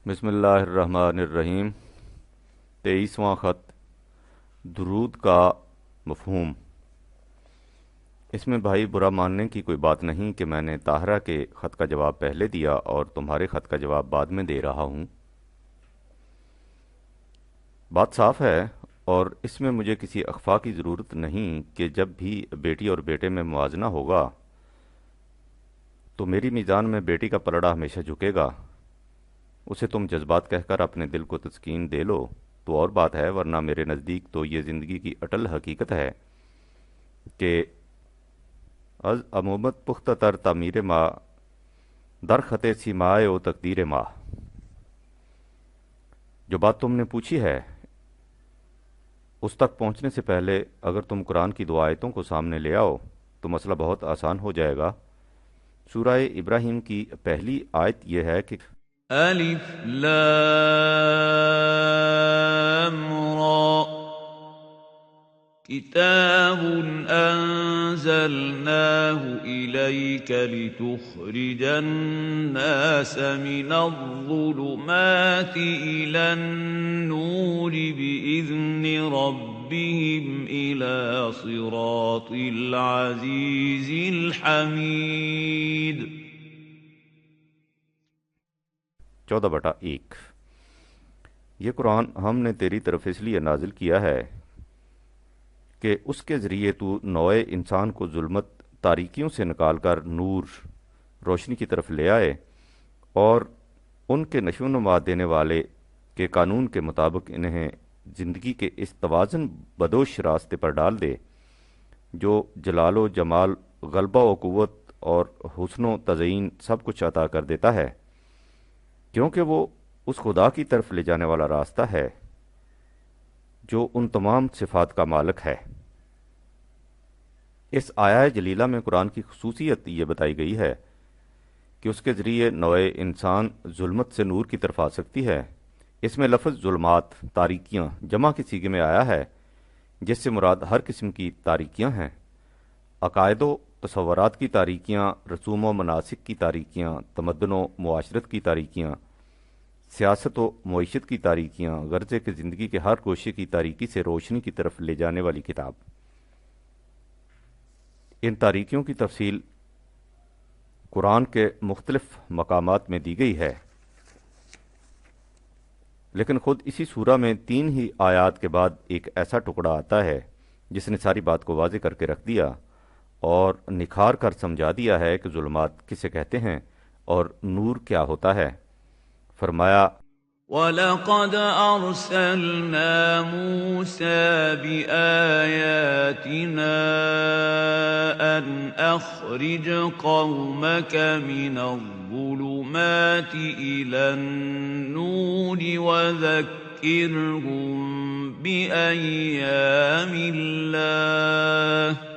بسم اللہ الرحمن الرحیم۔ 23واں خط، درود کا مفہوم۔ اس میں بھائی برا ماننے کی کوئی بات نہیں کہ میں نے طاہرہ کے خط کا جواب پہلے دیا اور تمہارے خط کا جواب بعد میں دے رہا ہوں۔ بات صاف ہے اور اس میں مجھے کسی اخفاء کی ضرورت نہیں کہ جب بھی بیٹی اور بیٹے میں موازنہ ہوگا تو میری میزان میں بیٹی کا پلڑا ہمیشہ جھکے گا۔ اسے تم جذبات کہہ کر اپنے دل کو تسکین دے لو تو اور بات ہے، ورنہ میرے نزدیک تو یہ زندگی کی اٹل حقیقت ہے کہ از عمومت پختہ تر تعمیر ما در خط سیمائے و تقدیر ما۔ جو بات تم نے پوچھی ہے اس تک پہنچنے سے پہلے اگر تم قرآن کی دو آیتوں کو سامنے لے آؤ تو مسئلہ بہت آسان ہو جائے گا۔ سورہ ابراہیم کی پہلی آیت یہ ہے کہ الف لام را کتاب انزلناه الیک لتخرج الناس من الظلمات الى النور باذن ربهم الى صراط العزیز الحمید۔ 14/1۔ یہ قرآن ہم نے تیری طرف اس لیے نازل کیا ہے کہ اس کے ذریعے تو نوع انسان کو ظلمت تاریکیوں سے نکال کر نور روشنی کی طرف لے آئے اور ان کے نشو و نما دینے والے کے قانون کے مطابق انہیں زندگی کے اس توازن بدوش راستے پر ڈال دے جو جلال و جمال، غلبہ و قوت اور حسن و تزئین سب کچھ عطا کر دیتا ہے، کیونکہ وہ اس خدا کی طرف لے جانے والا راستہ ہے جو ان تمام صفات کا مالک ہے۔ اس آیہ جلیلہ میں قرآن کی خصوصیت یہ بتائی گئی ہے کہ اس کے ذریعے نوع انسان ظلمت سے نور کی طرف آ سکتی ہے۔ اس میں لفظ ظلمات، تاریکیاں جمع کے صیغے میں آیا ہے، جس سے مراد ہر قسم کی تاریکیاں ہیں۔ عقائد و تصورات کی تاریکیاں، رسوم و مناسک کی تاریکیاں، تمدن و معاشرت کی تاریکیاں، سیاست و معیشت کی تاریکیاں، غرضے کہ زندگی کے ہر گوشے کی تاریکی سے روشنی کی طرف لے جانے والی کتاب۔ ان تاریکیوں کی تفصیل قرآن کے مختلف مقامات میں دی گئی ہے، لیکن خود اسی سورہ میں 3 ہی آیات کے بعد ایک ایسا ٹکڑا آتا ہے جس نے ساری بات کو واضح کر کے رکھ دیا اور نکھار کر سمجھا دیا ہے کہ ظلمات کسے کہتے ہیں اور نور کیا ہوتا ہے۔ فرمایا وَلَقَدْ أَرْسَلْنَا مُوسَىٰ بِآيَاتِنَا أَنْ أَخْرِجْ قَوْمَكَ مِنَ الظُّلُمَاتِ إِلَى النُّورِ وَذَكِّرْهُم بِأَيَّامِ اللَّهِ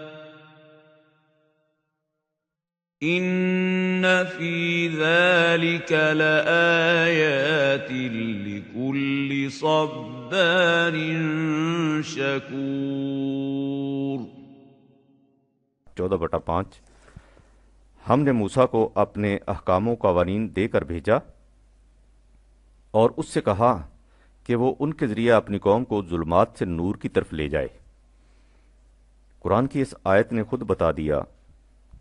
ان فی ذلک لآیات لکل صبار شکور۔ 14/5۔ ہم نے موسیٰ کو اپنے احکام و قوانین دے کر بھیجا اور اس سے کہا کہ وہ ان کے ذریعے اپنی قوم کو ظلمات سے نور کی طرف لے جائے۔ قرآن کی اس آیت نے خود بتا دیا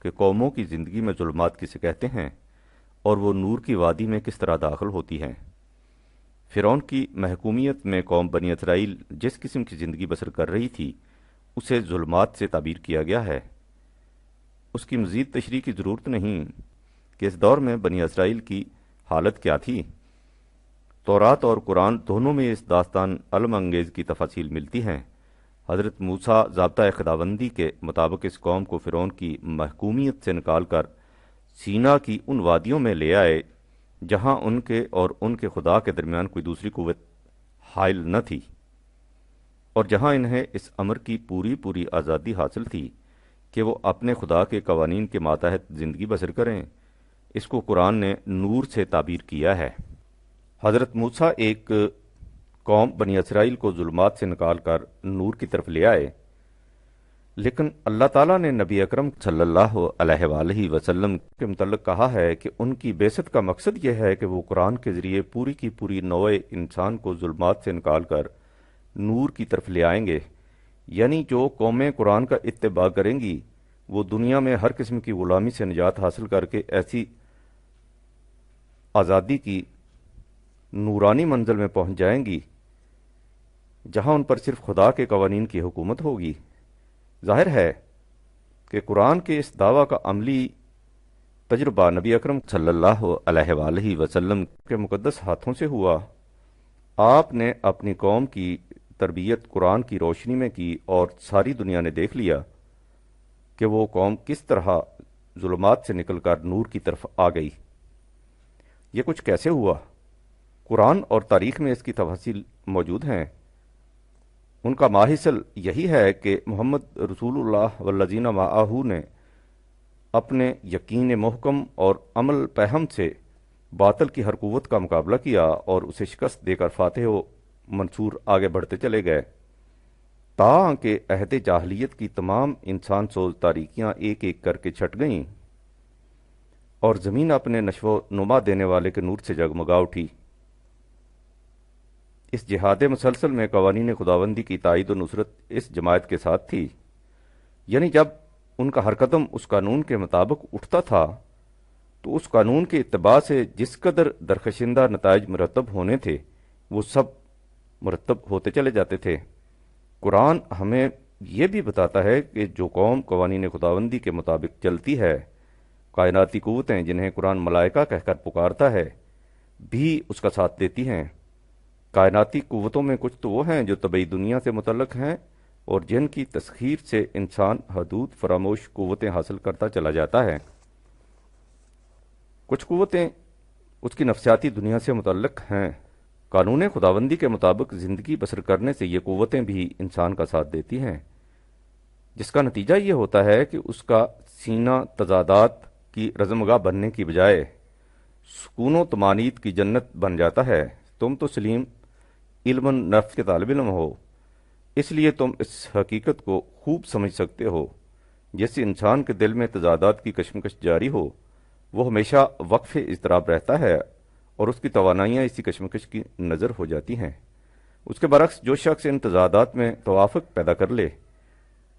کہ قوموں کی زندگی میں ظلمات کسے کہتے ہیں اور وہ نور کی وادی میں کس طرح داخل ہوتی ہیں۔ فرعون کی محکومیت میں قوم بنی اسرائیل جس قسم کی زندگی بسر کر رہی تھی اسے ظلمات سے تعبیر کیا گیا ہے۔ اس کی مزید تشریح کی ضرورت نہیں کہ اس دور میں بنی اسرائیل کی حالت کیا تھی۔ تورات اور قرآن دونوں میں اس داستان علم انگیز کی تفاصیل ملتی ہیں۔ حضرت موسیٰ ضابطۂ خداوندی کے مطابق اس قوم کو فرعون کی محکومیت سے نکال کر سینا کی ان وادیوں میں لے آئے جہاں ان کے اور ان کے خدا کے درمیان کوئی دوسری قوت حائل نہ تھی، اور جہاں انہیں اس امر کی پوری آزادی حاصل تھی کہ وہ اپنے خدا کے قوانین کے ماتحت زندگی بسر کریں۔ اس کو قرآن نے نور سے تعبیر کیا ہے۔ حضرت موسیٰ ایک قوم بنی اسرائیل کو ظلمات سے نکال کر نور کی طرف لے آئے لیکن اللہ تعالیٰ نے نبی اکرم صلی اللہ علیہ وآلہ وسلم کے متعلق کہا ہے کہ ان کی بعثت کا مقصد یہ ہے کہ وہ قرآن کے ذریعے پوری کی پوری نوع انسان کو ظلمات سے نکال کر نور کی طرف لے آئیں گے، یعنی جو قومیں قرآن کا اتباع کریں گی وہ دنیا میں ہر قسم کی غلامی سے نجات حاصل کر کے ایسی آزادی کی نورانی منزل میں پہنچ جائیں گی جہاں ان پر صرف خدا کے قوانین کی حکومت ہوگی۔ ظاہر ہے کہ قرآن کے اس دعویٰ کا عملی تجربہ نبی اکرم صلی اللہ علیہ وآلہ وسلم کے مقدس ہاتھوں سے ہوا۔ آپ نے اپنی قوم کی تربیت قرآن کی روشنی میں کی اور ساری دنیا نے دیکھ لیا کہ وہ قوم کس طرح ظلمات سے نکل کر نور کی طرف آ گئی۔ یہ کچھ کیسے ہوا؟ قرآن اور تاریخ میں اس کی تفاصیل موجود ہیں۔ ان کا ماحصل یہی ہے کہ محمد رسول اللہ والذین معہ نے اپنے یقین محکم اور عمل پہم سے باطل کی ہر قوت کا مقابلہ کیا اور اسے شکست دے کر فاتح و منصور آگے بڑھتے چلے گئے، تاکہ عہد جاہلیت کی تمام انسان سوز تاریکیاں ایک ایک کر کے چھٹ گئیں اور زمین اپنے نشو و نما دینے والے کے نور سے جگمگا اٹھی۔ اس جہاد مسلسل میں قوانین خداوندی کی تائید و نصرت اس جماعت کے ساتھ تھی، یعنی جب ان کا ہر قدم اس قانون کے مطابق اٹھتا تھا تو اس قانون کے اتباع سے جس قدر درخشندہ نتائج مرتب ہونے تھے وہ سب مرتب ہوتے چلے جاتے تھے۔ قرآن ہمیں یہ بھی بتاتا ہے کہ جو قوم قوانین خداوندی کے مطابق چلتی ہے، کائناتی قوتیں جنہیں قرآن ملائکہ کہہ کر پکارتا ہے بھی اس کا ساتھ دیتی ہیں۔ کائناتی قوتوں میں کچھ تو وہ ہیں جو طبعی دنیا سے متعلق ہیں اور جن کی تسخیر سے انسان حدود فراموش قوتیں حاصل کرتا چلا جاتا ہے۔ کچھ قوتیں اس کی نفسیاتی دنیا سے متعلق ہیں۔ قانون خداوندی کے مطابق زندگی بسر کرنے سے یہ قوتیں بھی انسان کا ساتھ دیتی ہیں، جس کا نتیجہ یہ ہوتا ہے کہ اس کا سینہ تضادات کی رزمگاہ بننے کی بجائے سکون و طمانینت کی جنت بن جاتا ہے۔ تم تو سلیم علم نفس کے طالب علم ہو، اس لیے تم اس حقیقت کو خوب سمجھ سکتے ہو۔ جس انسان کے دل میں تضادات کی کشمکش جاری ہو وہ ہمیشہ وقف اضطراب رہتا ہے اور اس کی توانائیاں اسی کشمکش کی نظر ہو جاتی ہیں۔ اس کے برعکس جو شخص ان تضادات میں توافق پیدا کر لے،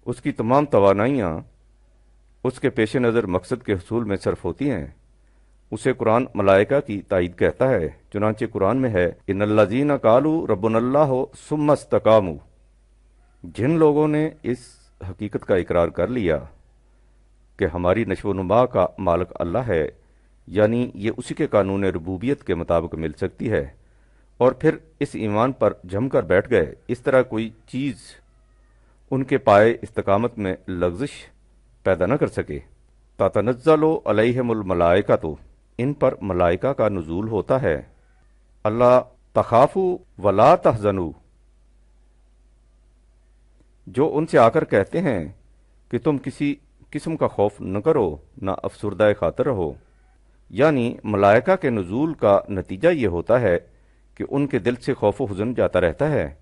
اس کی تمام توانائیاں اس کے پیش نظر مقصد کے حصول میں صرف ہوتی ہیں۔ اسے قرآن ملائکہ کی تائید کہتا ہے، چنانچہ قرآن میں ہے ان الذین قالوا ربنا اللہ ثم استقاموا، جن لوگوں نے اس حقیقت کا اقرار کر لیا کہ ہماری نشو و نما کا مالک اللہ ہے، یعنی یہ اسی کے قانون ربوبیت کے مطابق مل سکتی ہے، اور پھر اس ایمان پر جم کر بیٹھ گئے، اس طرح کوئی چیز ان کے پائے استقامت میں لغزش پیدا نہ کر سکے۔ تتنزل علیہم الملائکۃ، ان پر ملائکہ کا نزول ہوتا ہے۔ اللہ تخافوا ولا تحزنوا، جو ان سے آ کر کہتے ہیں کہ تم کسی قسم کا خوف نہ کرو، نہ افسردہ خاطر رہو۔ یعنی ملائکہ کے نزول کا نتیجہ یہ ہوتا ہے کہ ان کے دل سے خوف و حزن جاتا رہتا ہے،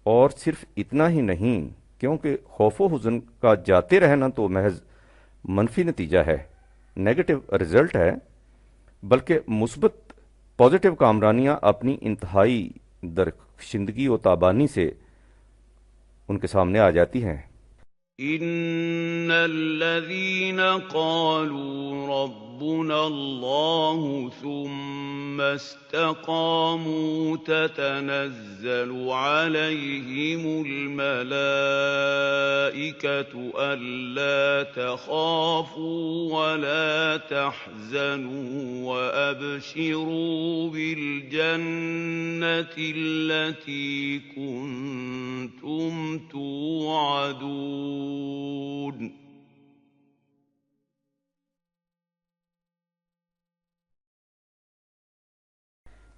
اور صرف اتنا ہی نہیں، کیونکہ خوف و حزن کا جاتے رہنا تو محض منفی نتیجہ ہے، نیگیٹو رزلٹ ہے، بلکہ مثبت پازیٹیو کامرانیاں اپنی انتہائی درخشندگی و تابانی سے ان کے سامنے آ جاتی ہیں۔ ان الذين قالوا ربنا الله ثم استقاموا تتنزل عليهم الملائكة ألا تخافوا ولا تحزنوا وأبشروا بالجنة التي كنتم توعدون۔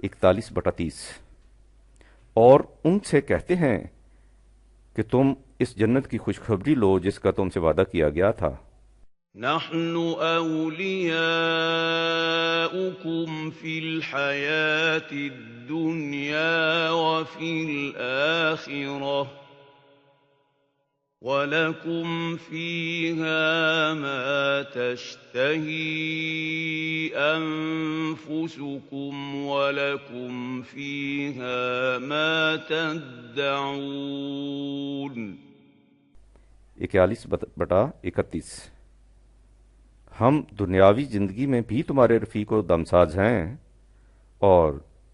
41/30 اور ان سے کہتے ہیں کہ تم اس جنت کی خوشخبری لو جس کا تم سے وعدہ کیا گیا تھا۔ نحن أولياؤكم في الحياة الدنيا وفي الآخرة وَلَكُمْ فِيهَا مَا تَشْتَهِي أَنفُسُكُمْ وَلَكُمْ فِيهَا مَا تَدَّعُونَ 41/31 ہم دنیاوی زندگی میں بھی تمہارے رفیق و دمساز ہیں اور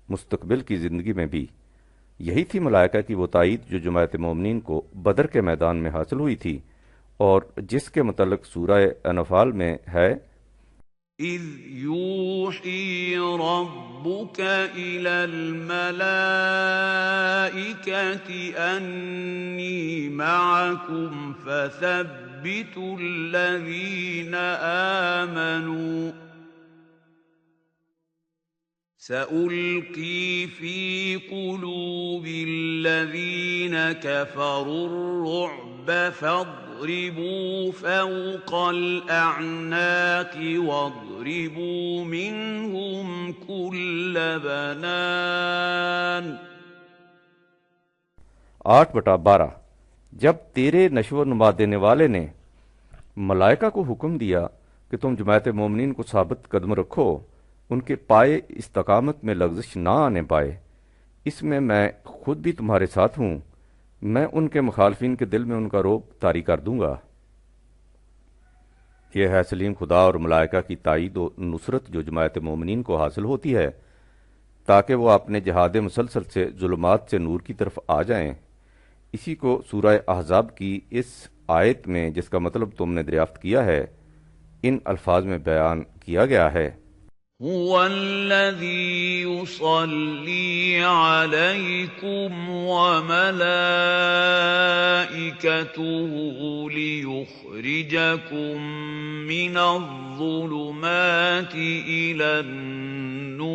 مستقبل کی زندگی میں بھی۔ یہی تھی ملائکہ کی وہ تائید جو جماعت مومنین کو بدر کے میدان میں حاصل ہوئی تھی اور جس کے متعلق سورہ انفال میں ہے إِذْ يُوحِي رَبُّكَ إِلَى الْمَلَائِكَةِ أَنِّي مَعَكُمْ فَثَبِّتُوا الَّذِينَ آمَنُوا سَأُلْقِي فِي قُلُوبِ الَّذِينَ كَفَرُوا الرُّعْبَ فَاضْرِبُوا فَوْقَ الْأَعْنَاقِ وَاضْرِبُوا مِنْهُمْ كُلَّ بَنَانٍ 8/12 جب تیرے نشو و نما دینے والے نے ملائکہ کو حکم دیا کہ تم جماعت مومنین کو ثابت قدم رکھو، ان کے پائے استقامت میں لغزش نہ آنے پائے، اس میں خود بھی تمہارے ساتھ ہوں، میں ان کے مخالفین کے دل میں ان کا رعب طاری کر دوں گا۔ یہ ہے سلیم خدا اور ملائکہ کی تائید و نصرت جو جماعت مومنین کو حاصل ہوتی ہے تاکہ وہ اپنے جہاد مسلسل سے ظلمات سے نور کی طرف آ جائیں۔ اسی کو سورہ احزاب کی اس آیت میں جس کا مطلب تم نے دریافت کیا ہے ان الفاظ میں بیان کیا گیا ہے۔ هُوَ الَّذِي يُصَلِّي عَلَيْكُمْ وَمَلَائِكَتُهُ لِيُخْرِجَكُم مِّنَ الظُّلُمَاتِ إِلَى النُّورِ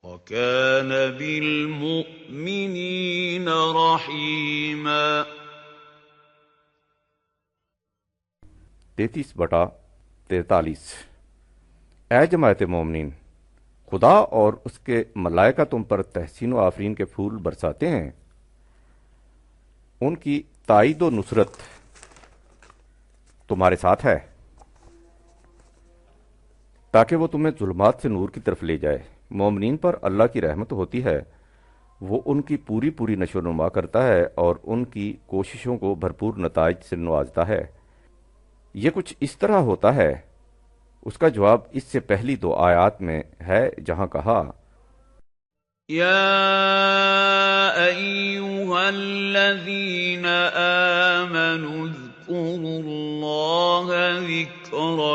وَكَانَ بِالْمُؤْمِنِينَ رَحِيمًا 33/43 اے جماعت مومنین، خدا اور اس کے ملائکہ تم پر تحسین و آفرین کے پھول برساتے ہیں، ان کی تائید و نصرت تمہارے ساتھ ہے تاکہ وہ تمہیں ظلمات سے نور کی طرف لے جائے۔ مومنین پر اللہ کی رحمت ہوتی ہے، وہ ان کی پوری نشو و نما کرتا ہے اور ان کی کوششوں کو بھرپور نتائج سے نوازتا ہے۔ یہ کچھ اس طرح ہوتا ہے، اس کا جواب اس سے پہلی 2 آیات میں ہے جہاں کہا يَا أَيُّهَا الَّذِينَ آمَنُوا اذْكُرُوا اللَّهَ ذِكْرًا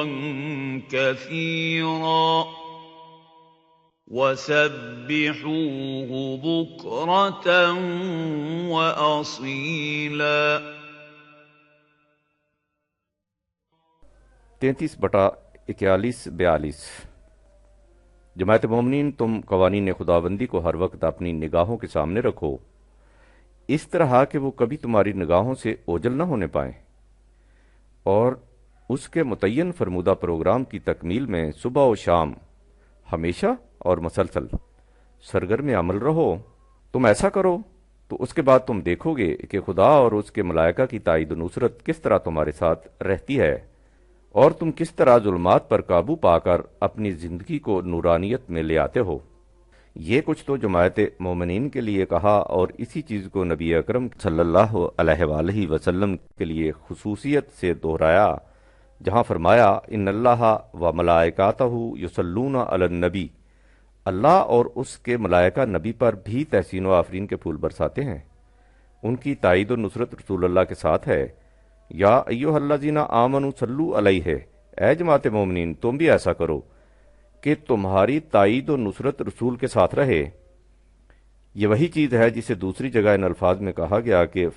كَثِيرًا وَسَبِّحُوهُ بُكْرَةً وَأَصِيلًا 33/41-42 جماعت مومنین، تم قوانین خداوندی کو ہر وقت اپنی نگاہوں کے سامنے رکھو، اس طرح کہ وہ کبھی تمہاری نگاہوں سے اوجل نہ ہونے پائیں، اور اس کے متعین فرمودہ پروگرام کی تکمیل میں صبح و شام ہمیشہ اور مسلسل سرگرم عمل رہو۔ تم ایسا کرو تو اس کے بعد تم دیکھو گے کہ خدا اور اس کے ملائکہ کی تائید و نصرت کس طرح تمہارے ساتھ رہتی ہے اور تم کس طرح ظلمات پر قابو پا کر اپنی زندگی کو نورانیت میں لے آتے ہو۔ یہ کچھ تو جماعت مومنین کے لیے کہا اور اسی چیز کو نبی اکرم صلی اللہ علیہ وآلہ وسلم کے لیے خصوصیت سے دہرایا جہاں فرمایا ان اللہ و ملائکاتہ یصلون علی النبی، اللہ اور اس کے ملائکہ نبی پر بھی تحسین و آفرین کے پھول برساتے ہیں، ان کی تائید و نصرت رسول اللہ کے ساتھ ہے۔ یا ایھا الذین آمنوا صلوا علیہ، اے جماعت مومنین تم بھی ایسا کرو کہ تمہاری تائید و نصرت رسول کے ساتھ رہے۔ یہ وہی چیز ہے جسے دوسری جگہ ان الفاظ میں کہا گیا کہ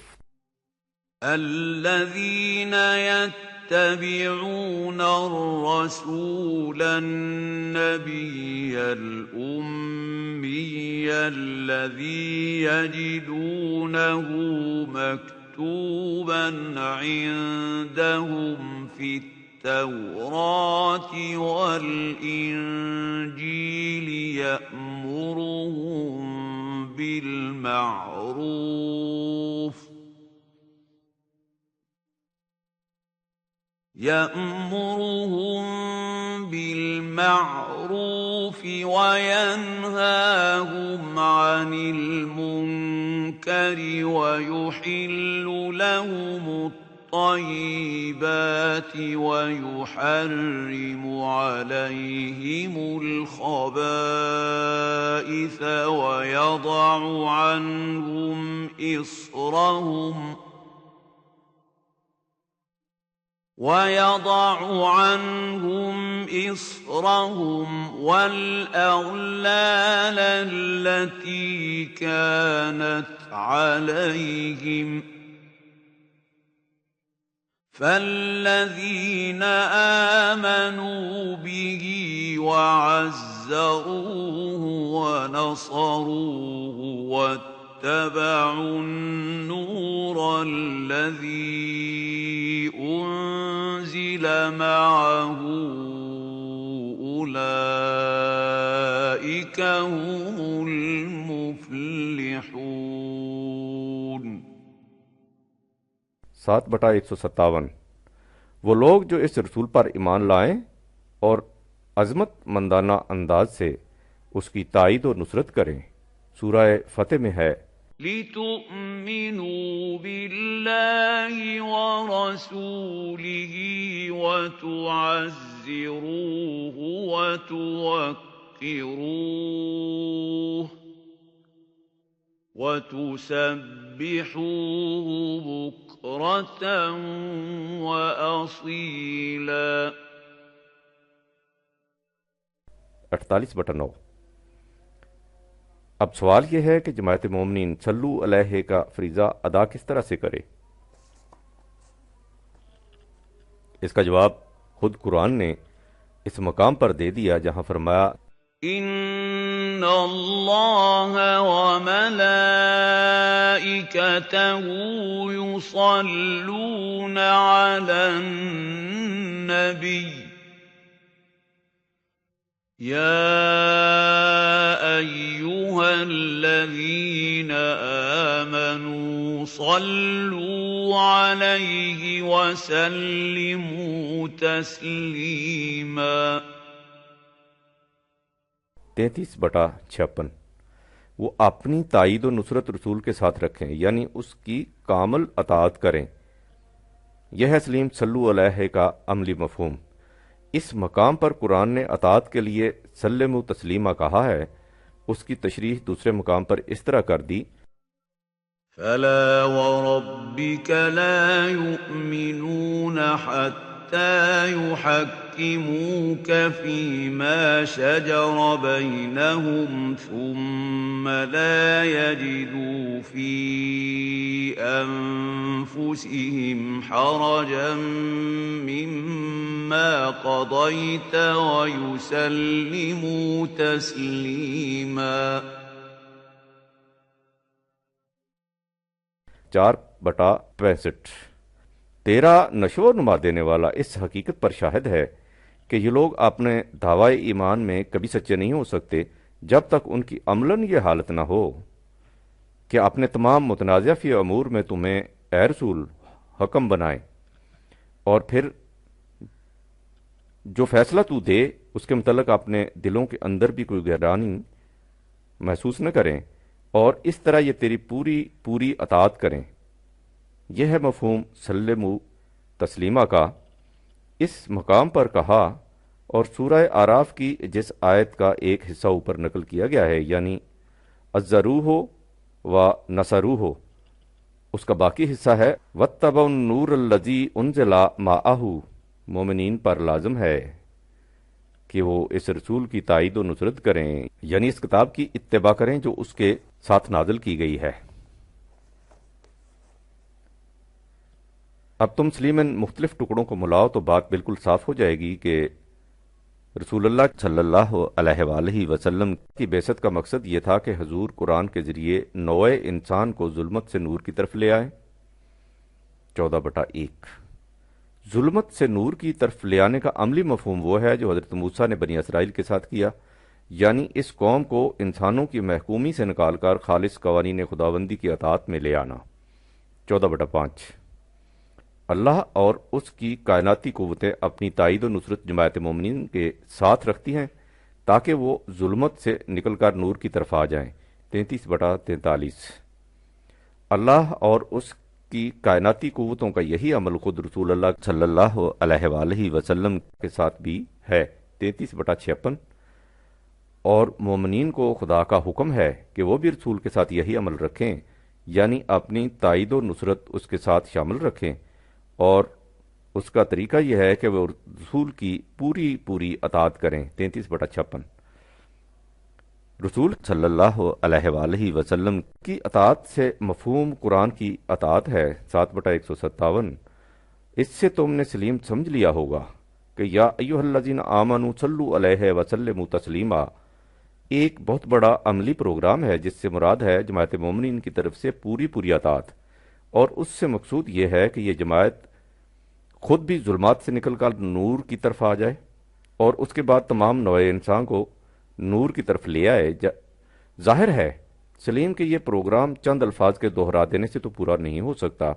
الذین يتبعون الرسول النبی الأمی الذی یجدونہ مکتوبا عندهم فی التوراة والإنجیل یأمرهم بالمعروف يأمرهم بالمعروف وينهاهم عن المنكر ويحل لهم الطيبات ويحرم عليهم الخبائث ويضع عنهم إصرهم والأغلال التي كانت عليهم فالذين آمنوا به وعزروه ونصروه واتبعوا النور الذي أنزل معه أولئك هم المفلحون۔ 7/157 وہ لوگ جو اس رسول پر ایمان لائیں اور عظمت مندانہ انداز سے اس کی تائید و نصرت کریں۔ سورہ فتح میں ہے لِتُؤْمِنُوا بِاللَّهِ وَرَسُولِهِ وَتُعَزِّرُوهُ وَتُوَقِّرُوهُ وَتُسَبِّحُوهُ بُكْرَةً وَأَصِيلًا۔ 48/9 اب سوال یہ ہے کہ جماعت مومنین صلو علیہ کا فریضہ ادا کس طرح سے کرے؟ اس کا جواب خود قرآن نے اس مقام پر دے دیا جہاں فرمایا ان اللہ وملائکتہ یصلون علی النبی یا ایھا الذین آمنوا صلوا علیہ وسلموا تسلیما۔ 33/56 وہ اپنی تائید و نصرت رسول کے ساتھ رکھیں یعنی اس کی کامل اطاعت کریں۔ یہ ہے تسلیم صلو علیہ کا عملی مفہوم۔ اس مقام پر قرآن نے اطاعت کے لیے سلموا تسلیما کہا ہے۔ اس کی تشریح دوسرے مقام پر اس طرح کر دی فَلَا وَرَبِّكَ لَا يُؤْمِنُونَ حَتَّى يُحَكِّمُوكَ فِيمَا شَجَرَ بَيْنَهُمْ ثُمَّ لَا يَجِدُوا فِي أَنفُسِهِمْ حَرَجًا مِّمَّا قَضَيْتَ وَيُسَلِّمُوا تَسْلِيمًا۔ 4/65 تیرا نشو و نما دینے والا اس حقیقت پر شاہد ہے کہ یہ لوگ اپنے دعوی ایمان میں کبھی سچے نہیں ہو سکتے جب تک ان کی عملاً یہ حالت نہ ہو کہ اپنے تمام متنازع فی امور میں تمہیں اے رسول حکم بنائیں، اور پھر جو فیصلہ تو دے اس کے متعلق اپنے دلوں کے اندر بھی کوئی گہرانی محسوس نہ کریں، اور اس طرح یہ تیری پوری اطاعت کریں۔ یہ ہے مفہوم سلموا تسلیما کا۔ اس مقام پر کہا اور سورہ اعراف کی جس آیت کا ایک حصہ اوپر نقل کیا گیا ہے یعنی عزروہ و نصروہ، اس کا باقی حصہ ہے واتبعوا النور الذی انزل معہ، مومنین پر لازم ہے کہ وہ اس رسول کی تائید و نصرت کریں یعنی اس کتاب کی اتباع کریں جو اس کے ساتھ نازل کی گئی ہے۔ اب تم سلیمن مختلف ٹکڑوں کو ملاؤ تو بات بالکل صاف ہو جائے گی کہ رسول اللہ صلی اللہ علیہ وآلہ وسلم کی بعثت کا مقصد یہ تھا کہ حضور قرآن کے ذریعے نوع انسان کو ظلمت سے نور کی طرف لے آئیں۔ 14/1 ظلمت سے نور کی طرف لے آنے کا عملی مفہوم وہ ہے جو حضرت موسیٰ نے بنی اسرائیل کے ساتھ کیا، یعنی اس قوم کو انسانوں کی محکومی سے نکال کر خالص قوانین خداوندی کی اطاعت میں لے آنا۔ 14/5 اللہ اور اس کی کائناتی قوتیں اپنی تائید و نصرت جماعت مومنین کے ساتھ رکھتی ہیں تاکہ وہ ظلمت سے نکل کر نور کی طرف آ جائیں۔ 33/43۔ اللہ اور اس کی کائناتی قوتوں کا یہی عمل خود رسول اللہ صلی اللہ علیہ وآلہ وسلم کے ساتھ بھی ہے۔ 33/56۔ اور مومنین کو خدا کا حکم ہے کہ وہ بھی رسول کے ساتھ یہی عمل رکھیں، یعنی اپنی تائید و نصرت اس کے ساتھ شامل رکھیں، اور اس کا طریقہ یہ ہے کہ وہ رسول کی پوری اطاعت کریں۔ 33/56۔ رسول صلی اللہ علیہ وآلہ وسلم کی اطاعت سے مفہوم قرآن کی اطاعت ہے۔ 7/157۔ اس سے تم نے سلیم سمجھ لیا ہوگا کہ یا ایھا الذین آمنوا صلوا علیہ وسلموا تسلیما ایک بہت بڑا عملی پروگرام ہے جس سے مراد ہے جماعت مومنین کی طرف سے پوری اطاعت، اور اس سے مقصود یہ ہے کہ یہ جماعت خود بھی ظلمات سے نکل کر نور کی طرف آ جائے اور اس کے بعد تمام نوع انسان کو نور کی طرف لے آئے۔ ظاہر ہے سلیم کہ یہ پروگرام چند الفاظ کے دوہرا دینے سے تو پورا نہیں ہو سکتا،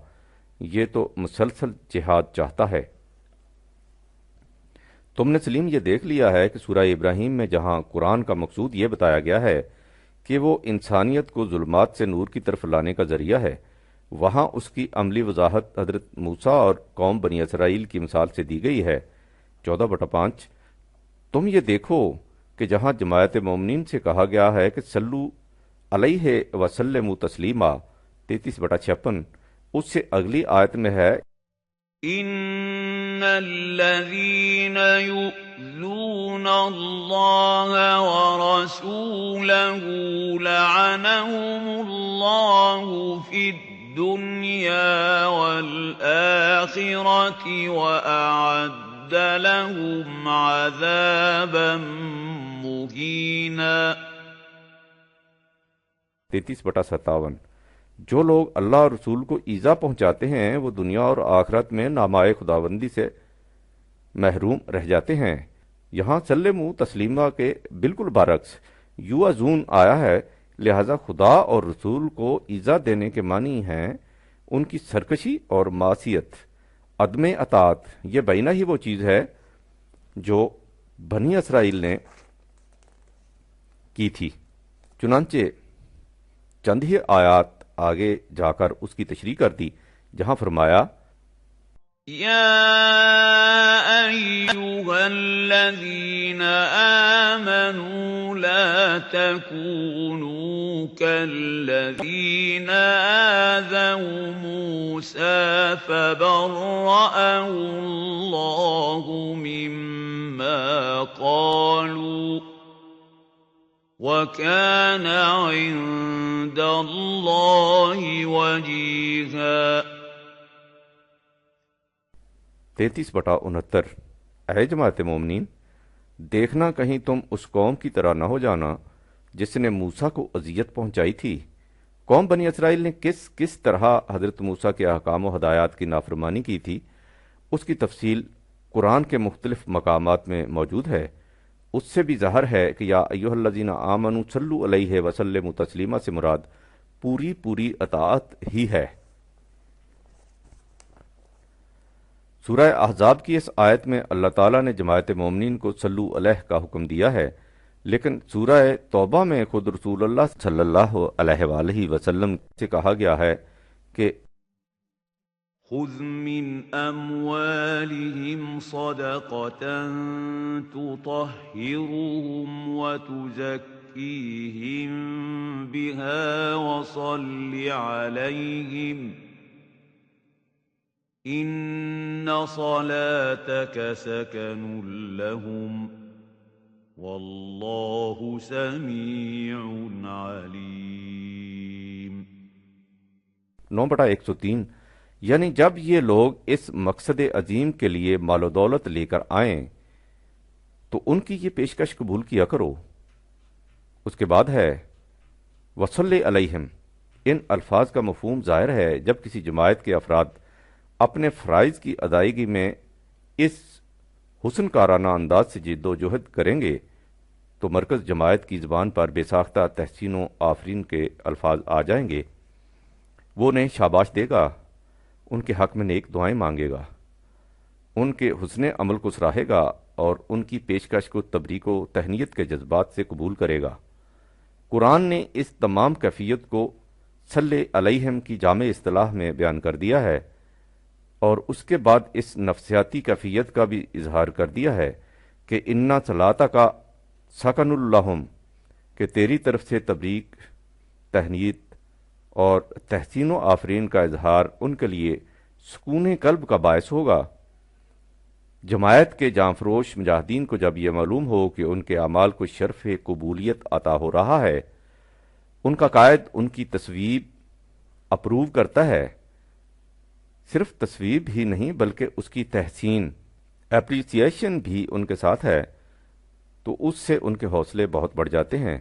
یہ تو مسلسل جہاد چاہتا ہے۔ تم نے سلیم یہ دیکھ لیا ہے کہ سورہ ابراہیم میں جہاں قرآن کا مقصود یہ بتایا گیا ہے کہ وہ انسانیت کو ظلمات سے نور کی طرف لانے کا ذریعہ ہے، وہاں اس کی عملی وضاحت حضرت موسیٰ اور قوم بنی اسرائیل کی مثال سے دی گئی ہے۔ 14/5۔ تم یہ دیکھو کہ جہاں جماعت مومنین سے کہا گیا ہے کہ صلو علیہ وسلموا تسلیما 33/56، اس سے اگلی آیت میں ہے ان الذين يؤذون الله ورسوله لعنهم الله في الدنيا والآخرة وأعد لهم عذابا مهينا۔ 33/57۔ جو لوگ اللہ اور رسول کو ایذا پہنچاتے ہیں وہ دنیا اور آخرت میں نامائے خداوندی سے محروم رہ جاتے ہیں۔ یہاں سلموا تسلیما کے بالکل برعکس یوعظون آیا ہے، لہذا خدا اور رسول کو ایذا دینے کے معنی ہیں ان کی سرکشی اور معصیت، عدم اطاعت۔ یہ بینہ ہی وہ چیز ہے جو بنی اسرائیل نے کی تھی۔ چنانچہ چند ہی آیات آگے جا کر اس کی تشریح کر دی جہاں فرمایا یا ایھا الذین آمنوا لا تکونوا کالذین آذوا موسیٰ فبرأہ اللہ مما قالوا وَكَانَ عِندَ اللَّهِ وَجِيهًا۔ 33/69۔ اے جماعت مومنین، دیکھنا کہیں تم اس قوم کی طرح نہ ہو جانا جس نے موسیٰ کو اذیت پہنچائی تھی۔ قوم بنی اسرائیل نے کس طرح حضرت موسیٰ کے احکام و ہدایات کی نافرمانی کی تھی، اس کی تفصیل قرآن کے مختلف مقامات میں موجود ہے۔ اس سے بھی ظاہر ہے کہ یا ایھا الذین آمنوا صلوا علیہ وسلموا تسلیما سے مراد پوری اطاعت ہی ہے۔ سورہ احزاب کی اس آیت میں اللہ تعالیٰ نے جماعت مومنین کو صلو علیہ کا حکم دیا ہے، لیکن سورہ توبہ میں خود رسول اللہ صلی اللہ علیہ وآلہ وسلم سے کہا گیا ہے کہ خذ من اموالهم صدقة تطهرهم وتزكيهم بها وصل عليهم ان صلاتك سكن لهم والله سميع عليم۔ 9/103۔ یعنی جب یہ لوگ اس مقصد عظیم کے لیے مال و دولت لے کر آئیں تو ان کی یہ پیشکش قبول کیا کرو۔ اس کے بعد ہے وصلی علیہم۔ ان الفاظ کا مفہوم ظاہر ہے جب کسی جماعت کے افراد اپنے فرائض کی ادائیگی میں اس حسن کارانہ انداز سے جد و جہد کریں گے تو مرکز جماعت کی زبان پر بے ساختہ تحسین و آفرین کے الفاظ آ جائیں گے، وہ انہیں شاباش دے گا ان کے حق میں نیک دعائیں مانگے گا، ان کے حسن عمل کو سراہے گا اور ان کی پیشکش کو تبریک و تہنیت کے جذبات سے قبول کرے گا۔ قرآن نے اس تمام کیفیت کو صلی علیہم کی جامع اصطلاح میں بیان کر دیا ہے، اور اس کے بعد اس نفسیاتی کیفیت کا بھی اظہار کر دیا ہے کہ انا صلاتہ کا سکن اللہم، کہ تیری طرف سے تبریک، تہنیت اور تحسین و آفرین کا اظہار ان کے لیے سکون قلب کا باعث ہوگا۔ جماعت کے جانفروش مجاہدین کو جب یہ معلوم ہو کہ ان کے اعمال کو شرف قبولیت عطا ہو رہا ہے، ان کا قائد ان کی تصویب اپروو کرتا ہے، صرف تصویب ہی نہیں بلکہ اس کی تحسین، اپریسیشن بھی ان کے ساتھ ہے، تو اس سے ان کے حوصلے بہت بڑھ جاتے ہیں،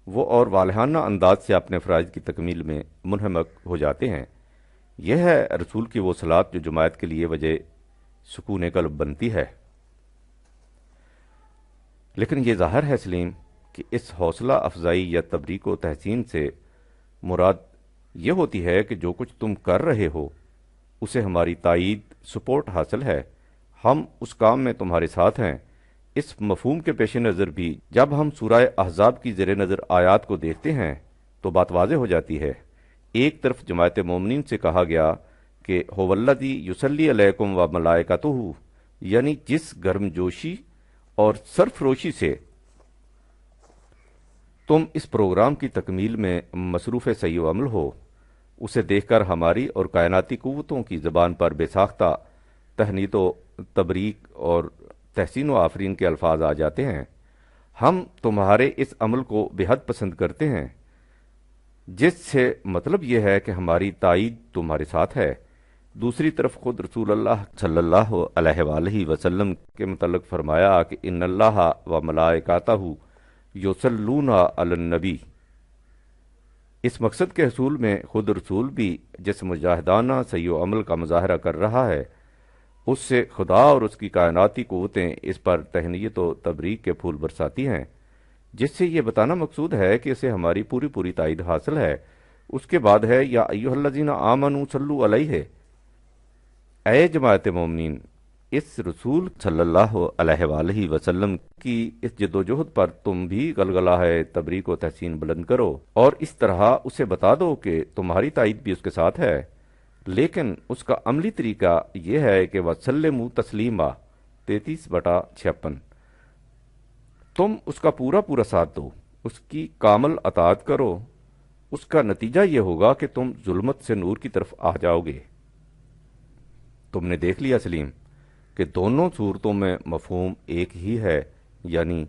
وہ اور والہانہ انداز سے اپنے فرائض کی تکمیل میں منہمک ہو جاتے ہیں۔ یہ ہے رسول کی وہ صلات جو جماعت کے لیے وجہ سکون قلب بنتی ہے۔ لیکن یہ ظاہر ہے سلیم کہ اس حوصلہ افزائی یا تبریک و تحسین سے مراد یہ ہوتی ہے کہ جو کچھ تم کر رہے ہو اسے ہماری تائید، سپورٹ حاصل ہے، ہم اس کام میں تمہارے ساتھ ہیں۔ اس مفہوم کے پیش نظر بھی جب ہم سورہ احزاب کی زیر نظر آیات کو دیکھتے ہیں تو بات واضح ہو جاتی ہے۔ ایک طرف جماعت مومنین سے کہا گیا کہ هو الذی یصلی علیکم و ملائکتہ، یعنی جس گرم جوشی اور سرفروشی سے تم اس پروگرام کی تکمیل میں مصروف سعی و عمل ہو، اسے دیکھ کر ہماری اور کائناتی قوتوں کی زبان پر بے ساختہ تہنیت و تبریک اور تحسین و آفرین کے الفاظ آ جاتے ہیں۔ ہم تمہارے اس عمل کو بے حد پسند کرتے ہیں، جس سے مطلب یہ ہے کہ ہماری تائید تمہارے ساتھ ہے۔ دوسری طرف خود رسول اللہ صلی اللہ علیہ وآلہ وسلم کے متعلق فرمایا کہ ان اللہ و ملائکتہ یصلون علی النبی۔ اس مقصد کے حصول میں خود رسول بھی جس مجاہدانہ سعی و عمل کا مظاہرہ کر رہا ہے، اس سے خدا اور اس کی کائناتی قوتیں اس پر تہنیت و تبریک کے پھول برساتی ہیں، جس سے یہ بتانا مقصود ہے کہ اسے ہماری پوری تائید حاصل ہے۔ اس کے بعد ہے یا ایھا الذین آمنوا صلوا علیہ، اے جماعت مومنین، اس رسول صلی اللہ علیہ وآلہ وسلم کی اس جد و جہد پر تم بھی گلگلہ ہے تبریک و تحسین بلند کرو، اور اس طرح اسے بتا دو کہ تمہاری تائید بھی اس کے ساتھ ہے، لیکن اس کا عملی طریقہ یہ ہے کہ وسلموا تسلیما 33/56، تم اس کا پورا ساتھ دو، اس کی کامل اطاعت کرو۔ اس کا نتیجہ یہ ہوگا کہ تم ظلمت سے نور کی طرف آ جاؤ گے۔ تم نے دیکھ لیا سلیم کہ دونوں صورتوں میں مفہوم ایک ہی ہے، یعنی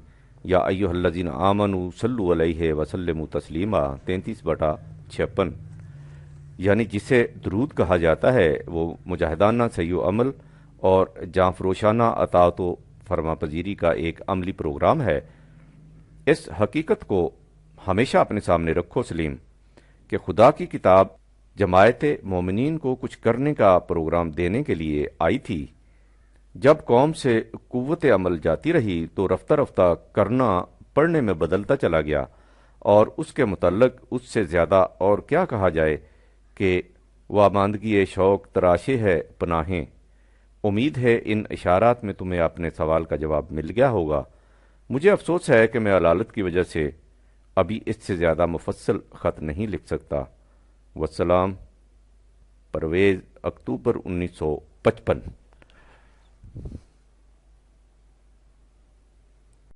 یا ایھا الذین آمنوا صلوا علیہ وسلموا تسلیما 33/56، یعنی جسے درود کہا جاتا ہے وہ مجاہدانہ سعی و عمل اور جانفروشانہ اطاعت و فرما پذیری کا ایک عملی پروگرام ہے۔ اس حقیقت کو ہمیشہ اپنے سامنے رکھو سلیم کہ خدا کی کتاب جماعت مومنین کو کچھ کرنے کا پروگرام دینے کے لیے آئی تھی۔ جب قوم سے قوت عمل جاتی رہی تو رفتہ رفتہ کرنا پڑھنے میں بدلتا چلا گیا، اور اس کے متعلق اس سے زیادہ اور کیا کہا جائے کہ واماندگی شوق تراشے ہے پناہیں۔ امید ہے ان اشارات میں تمہیں اپنے سوال کا جواب مل گیا ہوگا۔ مجھے افسوس ہے کہ میں علالت کی وجہ سے ابھی اس سے زیادہ مفصل خط نہیں لکھ سکتا۔ والسلام، پرویز، اکتوبر 1955۔